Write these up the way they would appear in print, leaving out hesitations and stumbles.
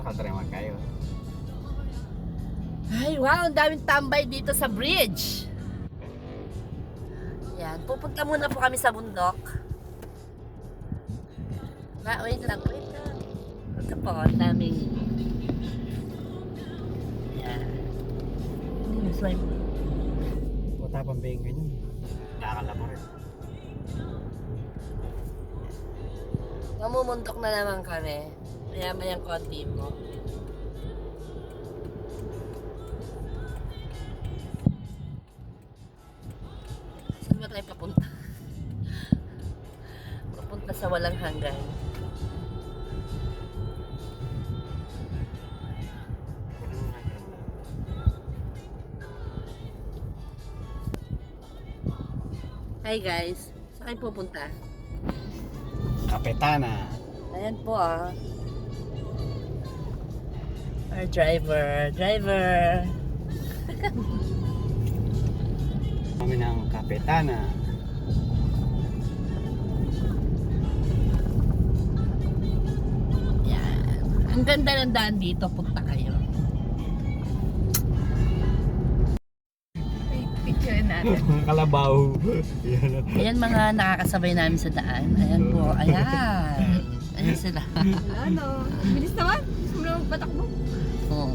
nakadreman kayo. Ay, wow, ang daming tambay dito sa bridge. Yan, pupunta muna po kami sa bundok. Wait lang. Ito po, ang daming... Yan. Swipe. Puta pang bing ganyan. Nakakala mo rin. Mamumundok na naman kami. Maya-mayang konti mo. Saan ba tayo papunta? Papunta sa walang hanggan. Hi guys, saan kayo pupunta? Kapetana. Ayan po ah. Our driver. Kami ng Kapetana. Yan. Ang ganda ng daan dito, punta kayo. Picture natin. Kalabaw. Yan. Ayan mga nakakasabay namin sa daan. Ayan po, ayan. Ayan sila. Ano? Bilis naman. Gusto mo naman patakbo. Oh.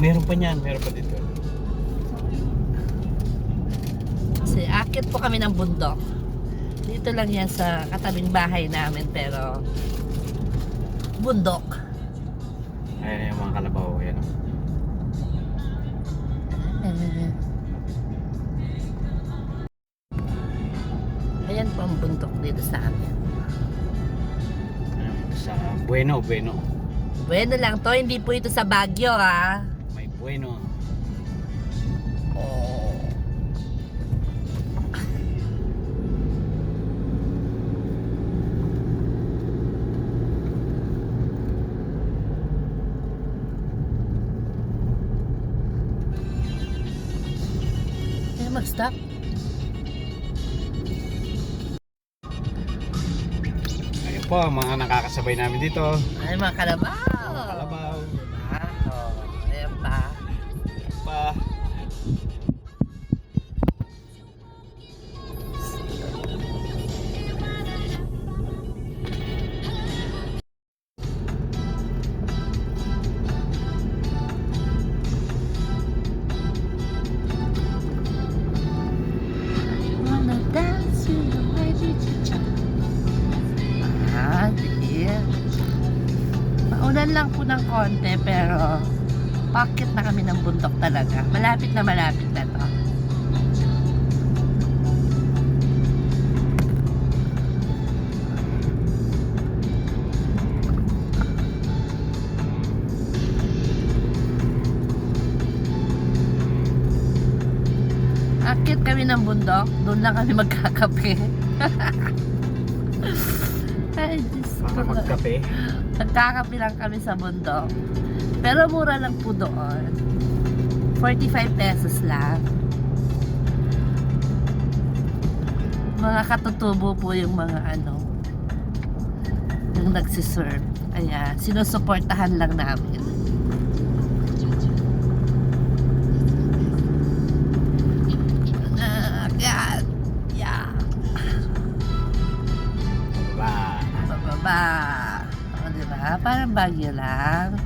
Meron pa niyan, meron pa dito. Kasi akit po kami ng bundok. Dito lang yan sa katabing bahay namin, pero bundok. Ayan yung mga kalabaw. Ayan. Ayan po ang bundok dito sa amin. Sa Bueno. Bueno lang to, hindi po ito sa Baguio ha. May Bueno. Oh. Kaya mag-stop. Ayun po, ang mga nakakasabay namin dito. Ay mga kalabaw. Mga kalabaw. Ayan pa. Pa. Wanna dance with the lady chicha. Yeah. Maulan lang po ng konti pero pakit na kami ng bundok talaga. Malapit na to. Akit kami ng bundok, doon lang kami magkakape. Ay, Diyos Para ko. magkape. Nagkakape lang kami sa bundok. Pero mura lang po doon. 45 pesos lang. Mga katutubo po yung mga yung nagsiserve. Ayan, sinusuportahan lang namin. Ayan. Yeah. Ba. Bababa. O, diba? Parang Baguio lang.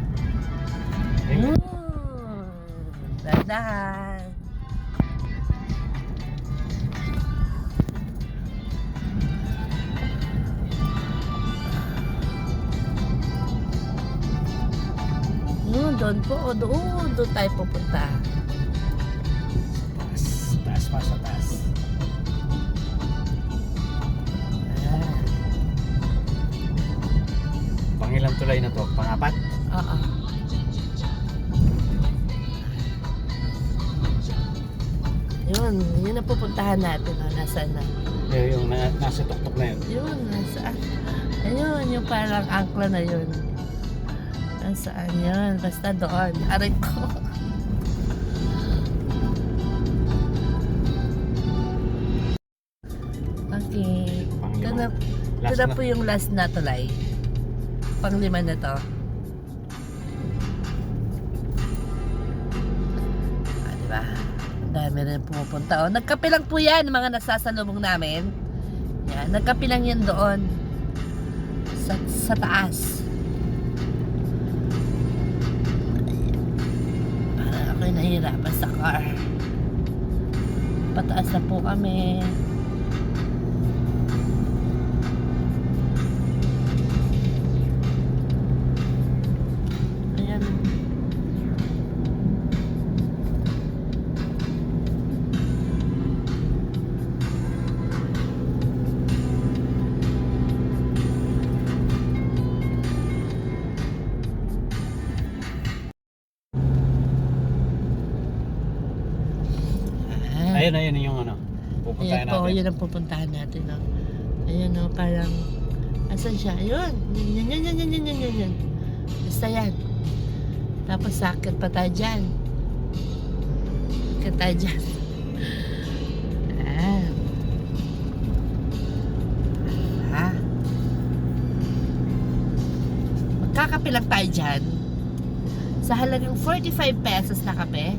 Dandahan. Doon po. Doon tayo pupunta. Taas pa sa taas. Pangilang tulay na to? Pangapat? Oo. Yun ang pupuntahan natin. Nasaan na? Yung nasa tuktok na yun. Yun, nasaan? Ayun, yung parang angkla na yun. Nasaan yun? Basta doon. Aray ko. Okay. Ito na po yung last na tulay. pang-5 na to. Diba? Dami rin pumupunta. Nagkape lang po yan, mga nagsasalubong namin. Yan, nagkape lang yan doon. Sa taas. Parang ako'y nahihirapan sa car. Pataas na po kami. Ayan. Ayun yung ano. Pupuntahan Ayan po, natin. yun ang pupuntahan natin. No? Ayan o, parang, asan siya? Ayun, yan. Basta yan. Tapos sakit pa tayo dyan. Sakit tayo dyan. Ayan. Ha? Magkakape lang tayo dyan. Sa halagang 45 pesos na kape.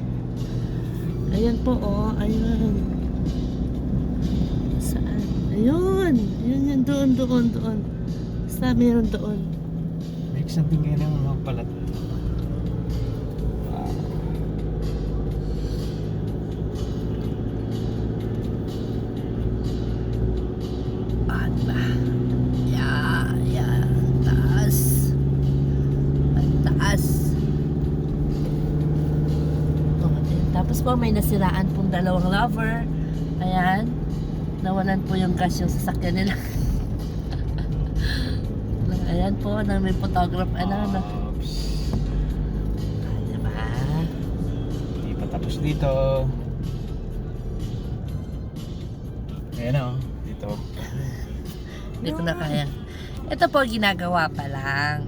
Ayan po, oh. Ayun. Saan? Ayun. Ayun, doon. Basta meron doon. May something ngayon ang mga palat. Diba? Yan. Taas. Ang taas. Tapos po may nasiraan pong 2 lover. Ayan. Nawalan po yung gas yung sasakyan nila. Ayan po, na may photograph. Oops. Diba? Hindi pa tapos dito. Ayan o. Dito. Hindi ko na kaya. Ito po ginagawa pa lang.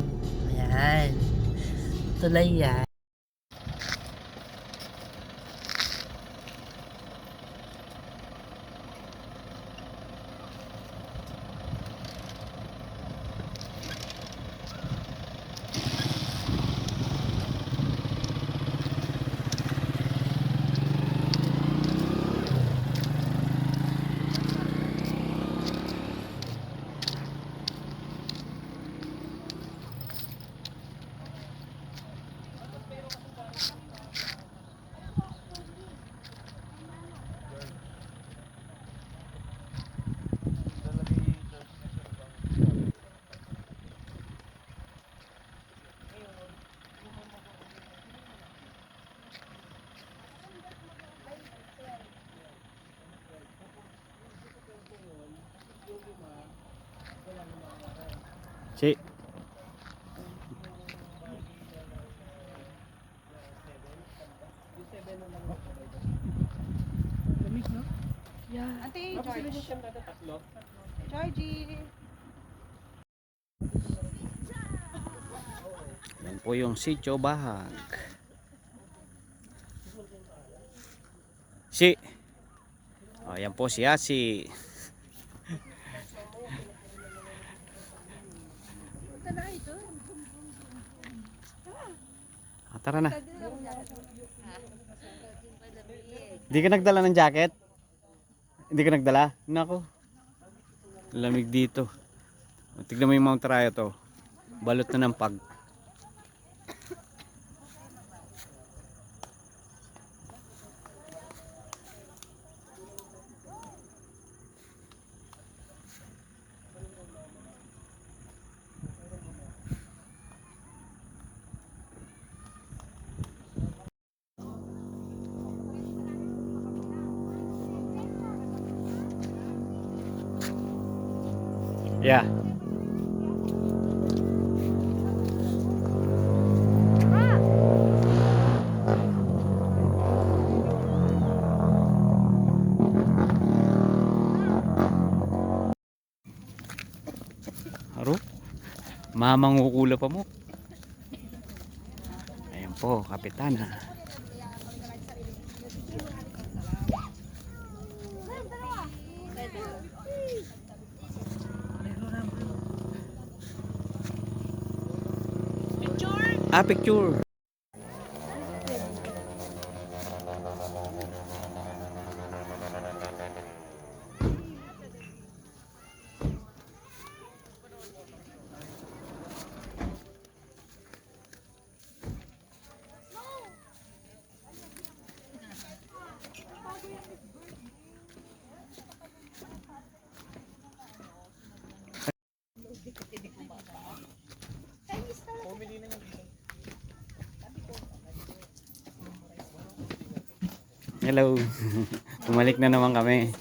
Ayan. Tuloy yan. Si. Ate, George. Georgie. Yan po yung Sitio Bahag. Si. Oh, yan po si Asi. Tara na. Hindi ka nagdala ng jacket? Hindi ka nagdala? Nako. Lamig dito. Tignan mo yung Mount Raya to. Balot na ng pag. Yeah. Haro? Mamangukula pa mo. Ayan po, kapitana. Ah, picture. Hello. Bumalik na naman kami.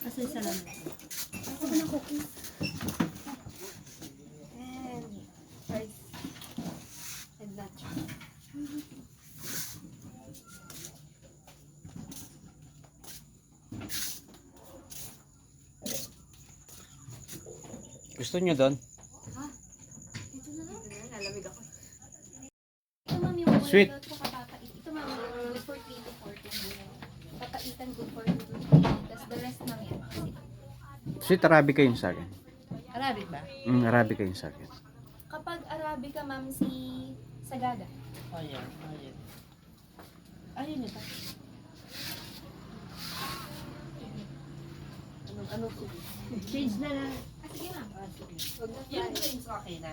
Kasi isa lang. And fries. And lunch. Gusto niyo doon? Dito na lang. Lalamig ako. Ito ma'am yung Sweet. workout ko kapapait. Ito ma'am good for 3 to 14. Papaitan good for 2 to 3. Tapos the rest ma'am yan. Sweet Arabica yun sa akin. Arabic ba? Arabica yun sa akin. Kapag Arabica ma'am si Sagada. Oh, yan. Oh, yan. Ayun ito. Ano po? Change na lang. Ah, sige ma'am. Huwag na yung drinks okay na.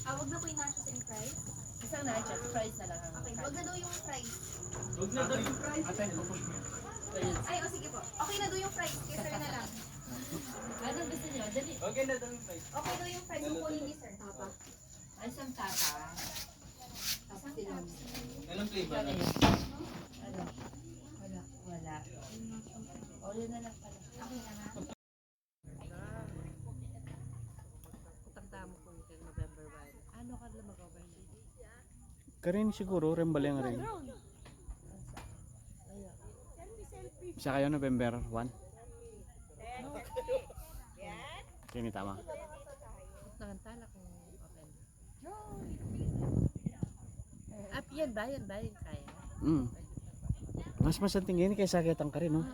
Wag na po yung nachos and fries. Isang nachos, fries na lang. Okay, wag na daw yung fries. Ayun. Ay, o sige po. Okay na daw yung fries. Kay sir na lang. Anong gusto niyo? Dali. Okay daw yung fries. Kukunin ni sir. Tapa. Ay, isang tapa. Isang tapsi. Anong flavor? Ano? Wala. Wala. O, yun na lang pala. Okay na ma'am. Tagtamo ko nito November 1. Ano ka lang mag-overnight? Karin siguro, rembaling rin. Isa kayo November 1? Kini tama. Nakantala kung open. At yan ba? Yan ba? Yung kaya? Mas masantingin kaysa kitang ka rin, no?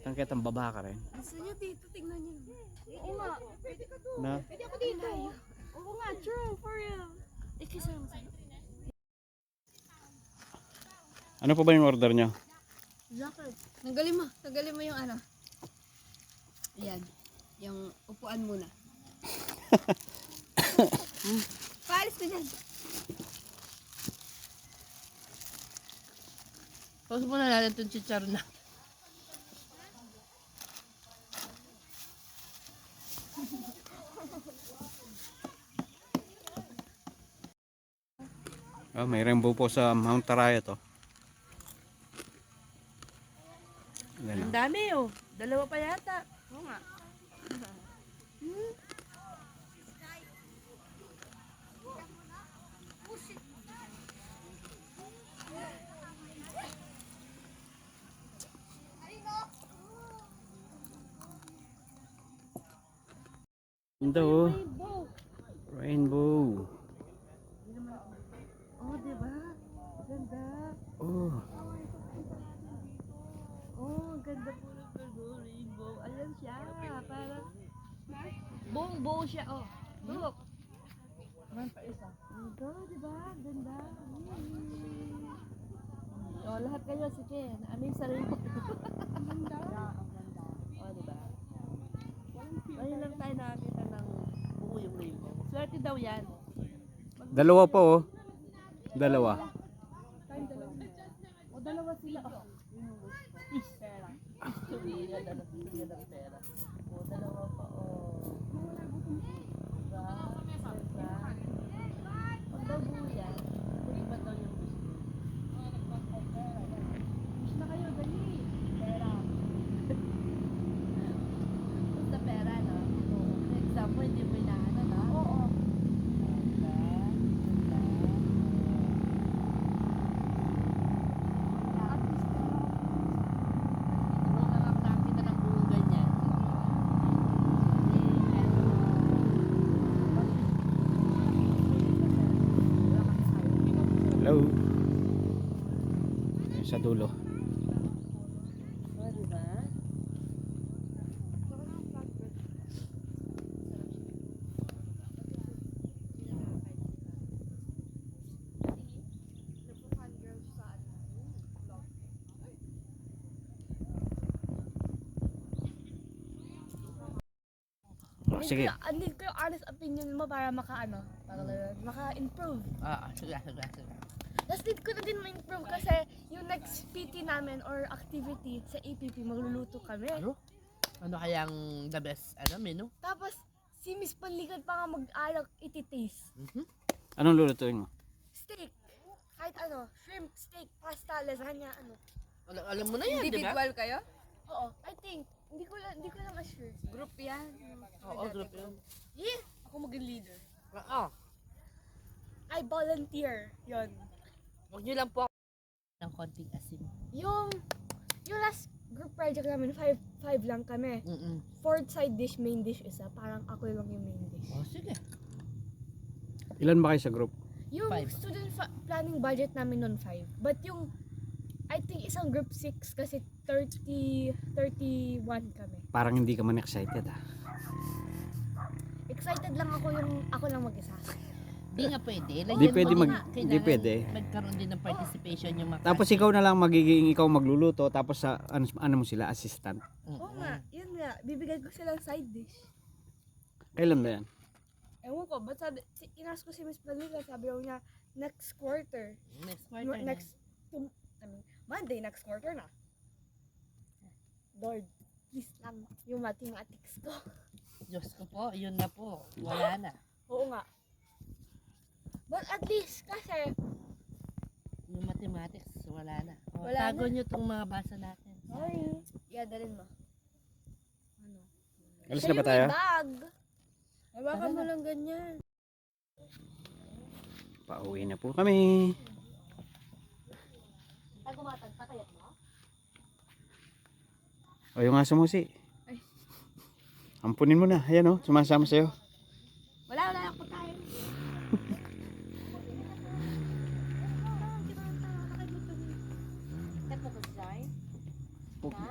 Tangketang baba ka rin. Gusto niyo dito, tingnan niyo. Oo nga. Pwede ka doon. Na? Pwede ako dito. Oo nga, true. For real. Ikisama sa'yo. Ano pa ba yung order nyo? Jacket. Tanggalin mo yung ano. Yan. Yung upuan muna. Paalis ko dyan. Pause muna natin itong chicharon na. Oh, may rainbow po sa Mount Taraya to. Ayan, Ang dami oh. Dalawa pa yata. Oo nga. Ganda oh. Rainbow. Oh, diba? Ganda. Oh. Oh, ganda po ng rainbow. Ayan siya. Parang buong buo siya. Oh, look. Naman pa isa. Ito, diba? Ganda. Oh, lahat kayo, sige. Naamin sa rainbow. Ganda. Oh, diba? Ngayon lang tayo nakakita ng buo yung rainbow. Swerte daw yan. Dalawa po oh. Dalawa. O, dalawa sila. Oh. Pera. Tumira na ng pera. O, dalawa pa. Oh. Diba? Diba? Pag daw buo yan, ano ba daw yung gusto? Wish na kayo, dali. Pera. Basta pera, no? For example, hindi mo inaano, no? Oo. Hello. Ayan, sa dulo. Oh, diba? sige. Need ko yung honest opinion mo para maka-improve. Sige. Tapos need ko na din ma-improve kasi yung next PT namin or activity sa APP, magluluto kami. Ano kayang the best menu? Tapos, si Miss Panligad pa nga mag-alak iti-taste. Anong lulutuin mo? Steak. Kahit shrimp, steak, pasta, lasagna, Alam mo na yan, di ba? kayo? Oo, I think. Hindi ko lang ma-sure. Group yan. Oo, group yun. Yeah, ako maging leader. Oo. I volunteer. Yon. Huwag nyo lang po ng konting asin. Yung last group project namin, 5 lang kami. 4 side dish, main dish isa. Parang ako lang yung main dish. Sige. Ilan ba kayo sa group? Yung 5. student planning budget namin nun 5. But yung, I think isang group 6 kasi 31 kami. Parang hindi ka man excited Excited lang ako yung ako lang mag-isa. Di nga pwede. Di pwede Kailangan di pwede. magkaroon din ng participation yung mga Tapos ikaw na lang magiging ikaw magluluto tapos sa ano mo sila assistant. Oo nga, yun nga. Bibigay ko silang side dish. Kailan ba yan? Ewan ko, ba't inas ko si Miss Panliga, sabi daw niya, next quarter. next quarter na. Monday, next quarter na. Lord, please lang, yung mathematics ko. Diyos ko po, yun na po. Wala na. Oo nga. But at least, kasi, Yung mathematics, wala na. Wala Tago nyo tong mga basa natin. sorry. Dalhin mo. Alis na ba tayo? Bag. Hawakan mo lang ganyan. Pauwi na po kami. Ay, gumatag, patayat mo? O yung aso mo si. Ampunin mo na. Ayan o, sumasama sa'yo. Wala lang po tayo. Kat mo kasay? Ha?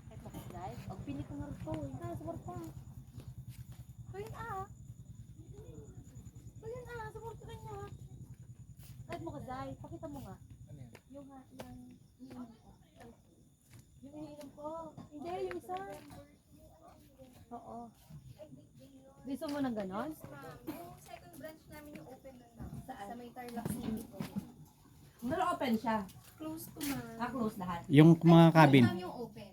Kat mo kasay? Og pili ko nga rito. Ika, suporta. Hoy na. Suporta ka niya. Kat mo kasay? Pakita mo nga. Yung iniinom ko. Hindi, yung isa. Oo. Gusto mo ng ganon? Yung second branch namin yung open na lang. Sa may Tarlac City po. Pero open siya. Close to ma. Close lahat. Yung mga cabin. Lang yung open.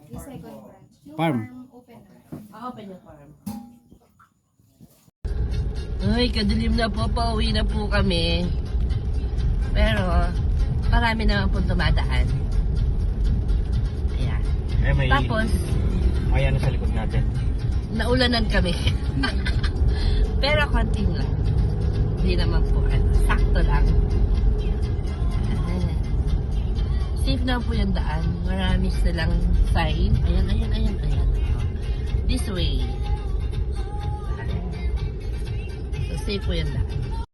Yung second branch. Yung Farm. open na. Open yung farm. Ay, kadilim na po. Pauwi na po kami. Pero, marami naman po dumadaan. Ayan. Tapos, may ano sa likod natin. naulanan kami. Pero konting lang. Hindi naman po. Sakto lang. Ayan. Safe na po yung daan. Marami silang sign. Ayan. This way. Ayan. So, safe po yung daan.